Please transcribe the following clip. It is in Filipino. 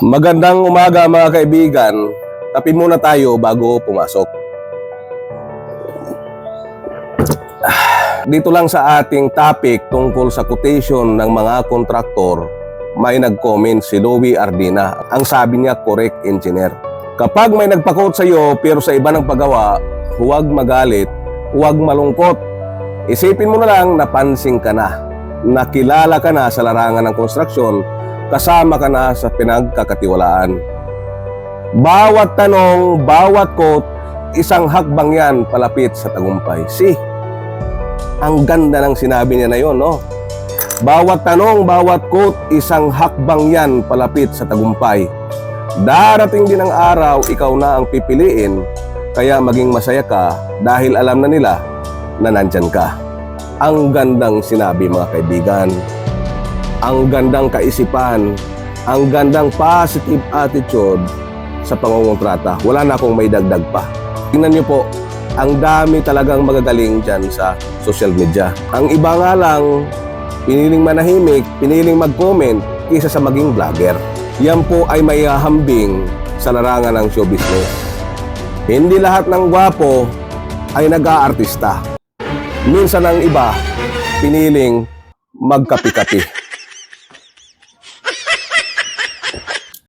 Magandang umaga mga kaibigan. Kape muna tayo bago pumasok. Dito lang sa ating topic tungkol sa quotation ng mga kontraktor, may nag-comment si Louie Ardina. Ang sabi niya, correct engineer. Kapag may nagpa-quote sa iyo pero sa iba ng paggawa, huwag magalit, huwag malungkot. Isipin mo na lang napansin ka na, nakilala ka na sa larangan ng konstruksyon, kasama ka na sa pinagkakatiwalaan. Bawat tanong, bawat quote, isang hakbang yan palapit sa tagumpay. Ang ganda ng sinabi niya na yun, no? Bawat tanong, bawat quote, isang hakbang yan palapit sa tagumpay. Darating din ang araw, ikaw na ang pipiliin, kaya maging masaya ka dahil alam na nila na nandyan ka. Ang gandang sinabi mga kaibigan. Ang gandang kaisipan, ang gandang positive attitude sa pangungontrata. Wala na akong may dagdag pa. Tingnan niyo po, ang dami talagang magagaling dyan sa social media. Ang iba nga lang, piniling manahimik, piniling mag-comment kaysa sa maging vlogger. Yan po ay may hambing sa larangan ng show business. Hindi lahat ng gwapo ay nag-aartista. Minsan ang iba, piniling magkapi-kapi.